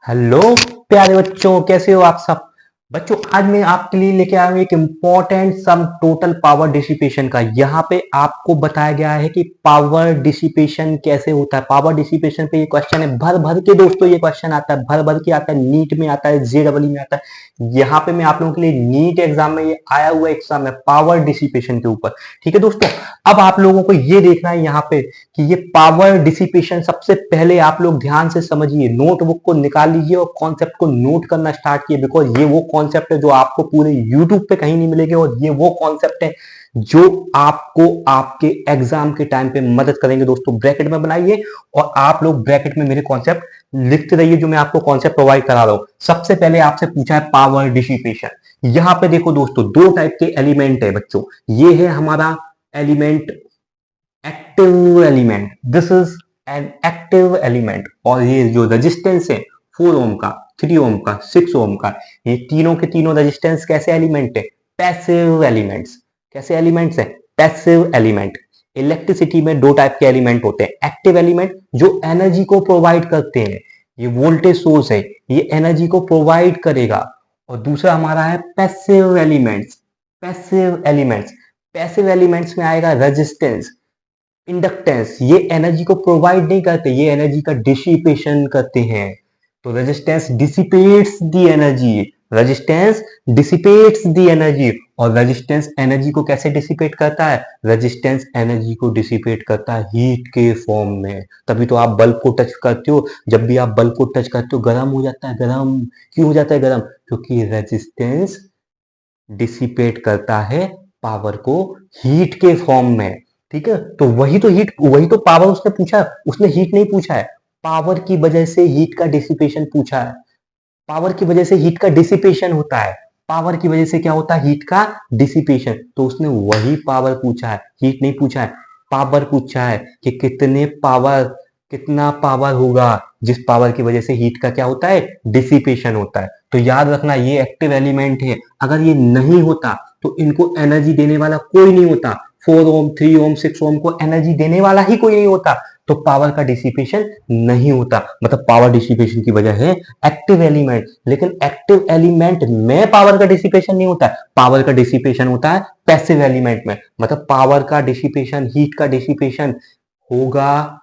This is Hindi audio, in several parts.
हेलो प्यारे बच्चों, कैसे हो आप सब। बच्चों, आज मैं आपके लिए लेके आया हूं एक important sum total power dissipation का। यहाँ पे आपको बताया गया है कि पावर डिसिपेशन कैसे होता है। पावर डिसिपेशन पे ये क्वेश्चन है, भर भर के दोस्तों ये क्वेश्चन आता है, भर भर के आता है, नीट में आता है, जेडबल में आता है। यहाँ पे मैं आप लोगों के लिए नीट एग्जाम में ये आया हुआ एग्जाम है पावर डिसिपेशन के ऊपर। ठीक है दोस्तों, अब आप लोगों को ये देखना है यहाँ पे कि ये पावर डिसिपेशन सबसे पहले आप लोग ध्यान से समझिए, नोटबुक को निकाल लीजिए और कॉन्सेप्ट को नोट करना स्टार्ट कीजिए। बिकॉज ये वो कॉन्सेप्ट है जो आपको पूरे यूट्यूब पे कहीं नहीं मिलेंगे, और ये वो कॉन्सेप्ट है जो आपको आपके एग्जाम के टाइम पे मदद करेंगे। दोस्तों ब्रैकेट में बनाइए और आप लोग ब्रैकेट में मेरे कॉन्सेप्ट लिखते रहिए जो मैं आपको कॉन्सेप्ट प्रोवाइड करा रहा हूं। सबसे पहले आपसे पूछा है पावर डिसिपेशन। यहां पे देखो दोस्तों, दो टाइप के एलिमेंट है बच्चों। ये है हमारा element, active element, this is an active element. और ये जो रेजिस्टेंस है 4 ओम का, 3 ओम का, 6 ओम का, ये तीनों के तीनों रेजिस्टेंस कैसे एलिमेंट है? Passive elements. कैसे एलिमेंट्स है? Passive element. इलेक्ट्रिसिटी में दो टाइप के एलिमेंट होते हैं, एक्टिव एलिमेंट जो एनर्जी को प्रोवाइड करते हैं, ये वोल्टेज सोर्स है, ये एनर्जी को प्रोवाइड करेगा। और दूसरा हमारा है passive elements. Passive elements, passive elements में आएगा रेजिस्टेंस, इंडक्टेंस। ये एनर्जी को प्रोवाइड नहीं करते, ये एनर्जी का डिसिपेशन करते हैं। तो resistance dissipates the energy, resistance dissipates the energy. और रेजिस्टेंस एनर्जी को कैसे डिसिपेट करता है? रेजिस्टेंस एनर्जी को डिसिपेट करता है हीट के फॉर्म में। तभी तो आप बल्ब को टच करते हो, जब भी आप बल्ब को टच करते हो गर्म हो जाता है। गर्म क्यों हो जाता है? गर्म क्योंकि रेजिस्टेंस डिसिपेट करता है पावर को हीट के फॉर्म में। ठीक है, तो वही तो हीट, वही तो पावर उसने पूछा है। उसने हीट नहीं पूछा है, पावर की वजह से हीट का डिसिपेशन पूछा है। पावर की वजह से हीट का डिसिपेशन होता है। पावर की वजह से क्या होता है? हीट का डिसिपेशन। तो उसने वही पावर पूछा है, हीट नहीं पूछा है। पावर पूछा है कि कितने पावर, कितना पावर होगा जिस पावर की वजह से हीट का क्या होता है? डिसिपेशन होता है। तो याद रखना ये एक्टिव एलिमेंट है। अगर ये नहीं होता तो इनको एनर्जी देने वाला कोई नहीं होता। 4 ओम, 3 ओम, 6 ओम को एनर्जी देने वाला ही कोई नहीं होता, तो पावर का डिसिपेशन नहीं होता। मतलब पावर डिसिपेशन की वजह है एक्टिव एलिमेंट। लेकिन एक्टिव एलिमेंट में पावर का डिसिपेशन नहीं होता है, पावर का डिसिपेशन होता है पैसिव एलिमेंट में। मतलब पावर का डिसिपेशन, हीट का डिसिपेशन होगा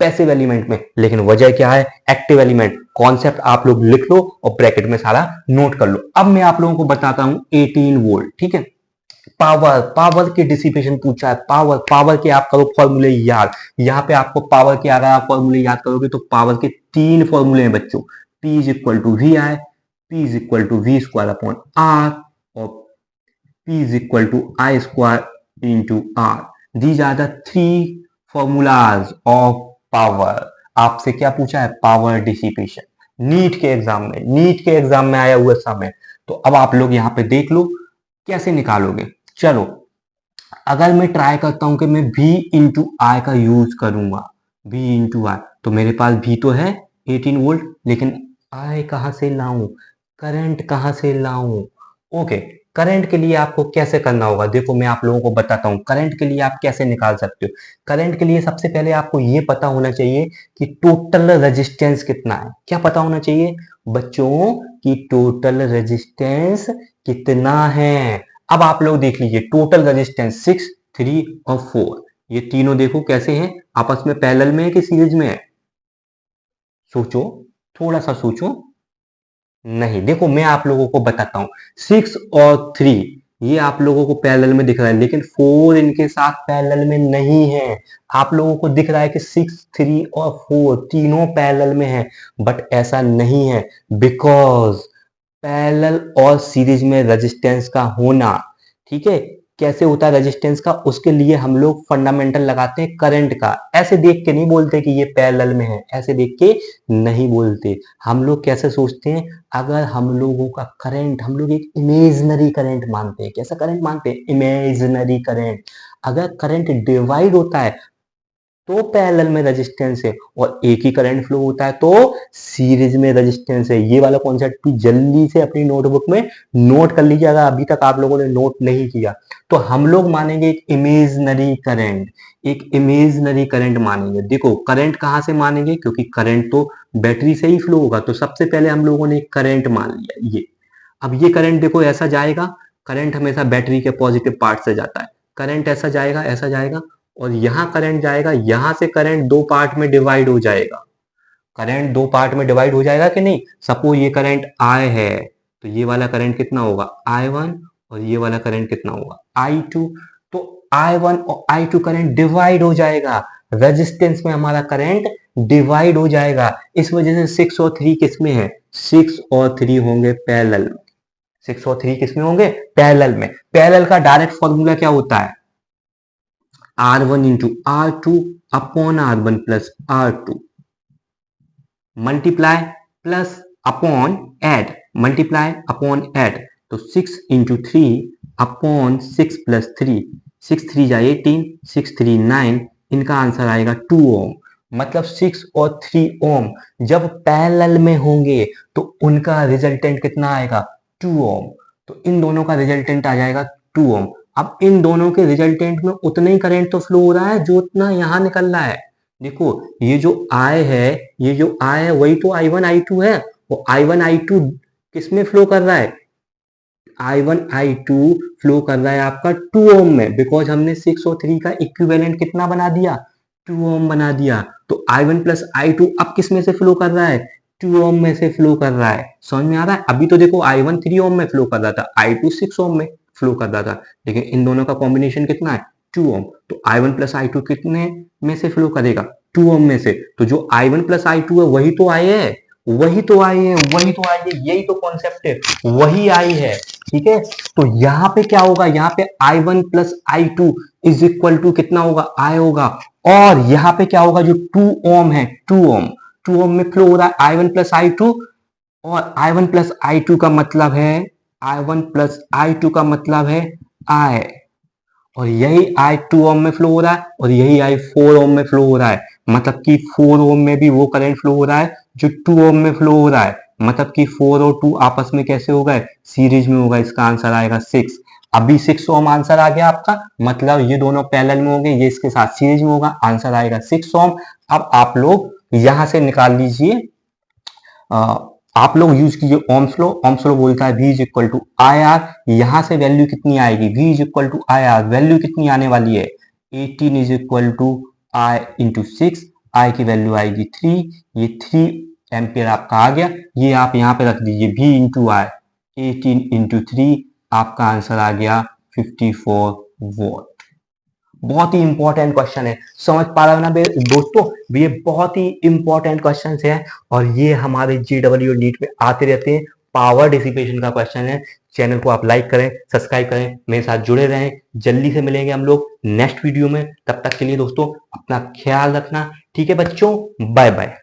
पैसिव एलिमेंट में। लेकिन वजह क्या है? Active element. कॉन्सेप्ट आप लोग लिख लो और ब्रैकेट में सारा नोट कर लो। अब मैं आप लोगों को बताता हूं 18 वोल्ट। ठीक है, पावर, पावर के डिसिपेशन पूछा है। पावर, पावर के आप करो फॉर्मूले याद। यहाँ पे आपको पावर के अगर आप फॉर्मूले याद करोगे तो पावर के 3 फॉर्मूले हैं बच्चों। P is equal to V I, P is equal to V square upon R, और P is equal to I square into R. These are the 3 formulas of power. आपसे क्या पूछा है? Power dissipation. नीट के एग्जाम में, नीट के एग्जाम में आया हुआ समय। तो अब आप लोग यहाँ पे देख लो कैसे निकालोगे। चलो, अगर मैं ट्राई करता हूं कि मैं V इंटू आई का यूज करूंगा, V इंटू आई, तो मेरे पास V तो है 18 वोल्ट, लेकिन I कहां से लाऊं? करंट कहां से लाऊं? ओके, करंट के लिए आपको कैसे करना होगा, देखो मैं आप लोगों को बताता हूं करंट के लिए आप कैसे निकाल सकते हो। करंट के लिए सबसे पहले आपको ये पता होना चाहिए कि टोटल रेजिस्टेंस कितना है। क्या पता होना चाहिए बच्चों? कि टोटल रेजिस्टेंस कितना है। अब आप लोग देख लीजिए, टोटल रेजिस्टेंस 6, 3 और 4, ये तीनों देखो कैसे हैं, आपस में पैरेलल में है कि सीरीज में है? सोचो, थोड़ा सा सोचो। नहीं, देखो मैं आप लोगों को बताता हूं, 6 और 3 ये आप लोगों को पैरेलल में दिख रहा है, लेकिन 4 इनके साथ पैरेलल में नहीं है। आप लोगों को दिख रहा है कि 6, 3 और 4 तीनों पैरेलल में है, बट ऐसा नहीं है। बिकॉज पैरेलल और सीरीज में रेजिस्टेंस का होना, ठीक है, कैसे होता है रेजिस्टेंस का, उसके लिए हम लोग फंडामेंटल लगाते हैं करंट का। ऐसे देख के नहीं बोलते कि ये पैरेलल में है, ऐसे देख के नहीं बोलते। हम लोग कैसे सोचते हैं? अगर हम लोगों का करंट, हम लोग एक इमेजिनरी करंट मानते हैं। कैसा करंट मानते हैं? Imaginary current. अगर करंट डिवाइड होता है तो पैरेलल में रेजिस्टेंस है, और एक ही करंट फ्लो होता है तो सीरीज में रेजिस्टेंस है। ये वाला कॉन्सेप्ट भी जल्दी से अपनी नोटबुक में नोट कर लीजिए अगर अभी तक आप लोगों ने नोट नहीं किया। तो हम लोग मानेंगे एक इमेजिनरी करंट, एक इमेजिनरी करंट मानेंगे। देखो करंट कहां से मानेंगे? क्योंकि करंट तो बैटरी से ही फ्लो होगा। तो सबसे पहले हम लोगों ने करंट मान लिया ये। अब ये करंट देखो ऐसा जाएगा, करंट हमेशा बैटरी के पॉजिटिव पार्ट से जाता है, करंट ऐसा जाएगा और यहाँ करंट जाएगा, यहाँ से करंट दो पार्ट में डिवाइड हो जाएगा। करंट दो पार्ट में डिवाइड हो जाएगा कि नहीं। सपोज ये करंट I है तो ये वाला करंट कितना होगा I1 और ये वाला करंट कितना होगा I2। तो I1 और I2 करंट डिवाइड हो जाएगा, रेजिस्टेंस में हमारा करंट डिवाइड हो जाएगा। इस वजह से 6 और 3 किस में है, 6 और 3 होंगे पैरेलल में। 6 और 3 किस में होंगे, पैरेलल में। पैरेलल का डायरेक्ट फॉर्मूला क्या होता है, R1 into R2 upon R1 plus R2, multiply plus upon add, multiply upon add. तो 6 इंटू 3 अपॉन 6 प्लस 3, 6 3 जा 18, 6 3 9, इनका आंसर आएगा 2 ओम। मतलब 6 और 3 ओम जब पैरेलल में होंगे तो उनका रिजल्टेंट कितना आएगा 2 ओम। तो इन दोनों का रिजल्टेंट आ जाएगा 2 ओम। अब इन दोनों के रिजल्टेंट में उतना ही करंट तो फ्लो हो रहा है जो उतना यहां निकल रहा है। देखो ये जो I है, ये जो I है वही तो I1 I2 है। वो I1 I2 किस में फ्लो कर रहा है, I1 I2 फ्लो कर रहा है आपका 2 ओम में, बिकॉज हमने 6 और 3 का इक्विवेलेंट कितना बना दिया 2 ओम बना दिया। तो I1 प्लस I2 अब किस में से फ्लो कर रहा है 2 ओम में से फ्लो कर रहा है। समझ में आ रहा है। अभी तो देखो I1 3 ओम में फ्लो कर रहा था, I2 6 ओम में फ्लो कर रहा था, लेकिन इन दोनों का कॉम्बिनेशन कितना है 2 ओम। तो I1 प्लस I2 कितने में से फ्लो करेगा 2 ओम में से। तो जो I1 प्लस I2 है वही तो I है, वही तो I है, वही तो I है, यही तो कॉन्सेप्ट है, वही I है। ठीक है। तो यहाँ पे क्या होगा, यहाँ पे I1 plus I2 is equal to कितना होगा I होगा। और यहाँ पे क्या होगा, जो 2 ओम है 2 ओम में फ्लो हो रहा है I1 प्लस I2, और I1 प्लस I2 का मतलब है I1 प्लस I2 का मतलब है I, और यही I 2 ओम में फ्लो हो रहा है और यही I 4 ओम में फ्लो हो रहा है। मतलब कि 4 ओम में भी वो करंट फ्लो हो रहा है जो 2 ओम में फ्लो हो रहा है। मतलब कि 4 और 2 आपस में कैसे हो गए, सीरीज में होगा। इसका आंसर आएगा 6। अभी 6 ओम आंसर आ गया आपका, मतलब ये दोनों पैरेलल में होंगे, ये इसके साथ सीरीज में होगा, आंसर आएगा 6 ओम। अब आप लोग यहां से निकाल लीजिए, आप लोग यूज कीजिए ओम्स लो। ओम्स लो बोलता है V is equal to I R. यहां से वैल्यू कितनी आएगी, V is equal to I R, value कितनी आने वाली है 18 is equal to I into 6, I की वैल्यू आएगी 3, ये 3 एम्पियर आपका आ गया। ये आप यहाँ पे रख दीजिए V इंटू आई, 18 इंटू 3, आपका आंसर आ गया 54 वोल्ट। बहुत ही इंपॉर्टेंट क्वेश्चन है, समझ पा रहे हो ना दोस्तों। ये बहुत ही इंपॉर्टेंट क्वेश्चन है और ये हमारे JEE नीट में आते रहते हैं। पावर डिसिपेशन का क्वेश्चन है। चैनल को आप लाइक करें, सब्सक्राइब करें, मेरे साथ जुड़े रहें। जल्दी से मिलेंगे हम लोग नेक्स्ट वीडियो में। तब तक के लिए दोस्तों अपना ख्याल रखना। ठीक है बच्चों, बाय बाय।